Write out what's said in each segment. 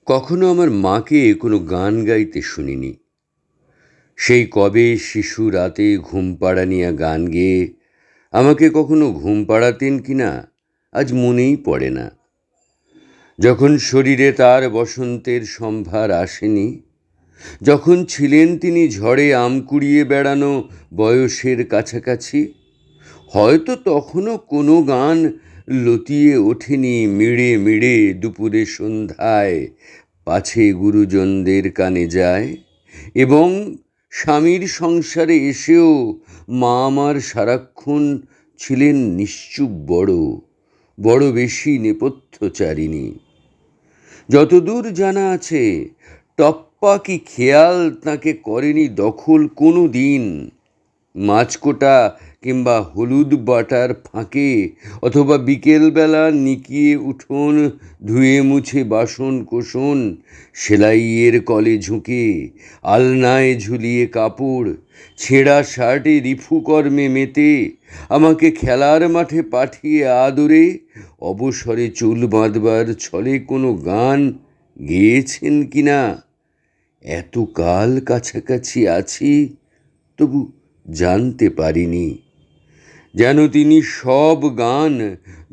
কখনো আমার মাকে কোনো গান গাইতে শুনিনি। সেই কবে শিশু রাতে ঘুম পাড়ানিয়া গান গেয়ে আমাকে কখনো ঘুম পাড়াতেন কিনা আজ মনেই পড়ে না। যখন শরীরে তার বসন্তের সম্ভার আসেনি, যখন ছিলেন তিনি ঝড়ে আম কুড়িয়ে বেড়ানো বয়সের কাছাকাছি, হয়তো তখনও কোনো গান লতিয়ে ওঠেনি মিড়ে মিড়ে দুপুরে সন্ধ্যায়, পাছে গুরুজনদের কানে যায়। এবং স্বামীর সংসারে এসেও মা আমার সারাক্ষণ ছিলেন নিশ্চুপ বড় বড় বেশি নেপথ্যচারিণী। যতদূর জানা আছে, টপ্পা কি খেয়াল তাকে করেনি দখল কোনো দিন। মাছকোটা কিংবা হলুদ বাটার ফাঁকে, অথবা বিকেলবেলা নিকিয়ে উঠোন ধুয়ে মুছে বাসন কোসন, সেলাইয়ের কলে ঝুঁকে, আলনায় ঝুলিয়ে কাপড়, ছেঁড়া শার্টে রিফুকর্মে মেতে, আমাকে খেলার মাঠে পাঠিয়ে আদরে অবসরে চুল বাঁধবার ছলে কোনো গান গেয়েছেন কিনা। এতকাল কাছাকাছি আছি, তবু জানতে পারিনি। যেন তিনি সব গান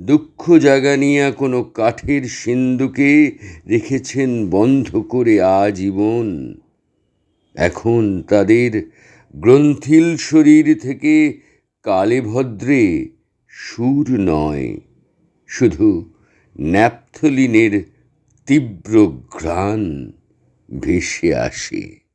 দুঃখ জাগানিয়া কোনো কাঠের সিন্দুকে রেখেছেন বন্ধ করে আজীবন। এখন তাদের গ্রন্থিল শরীর থেকে কালে ভদ্রে সুর নয়, শুধু ন্যাপথলিনের তীব্র ঘ্রাণ ভেসে আসে।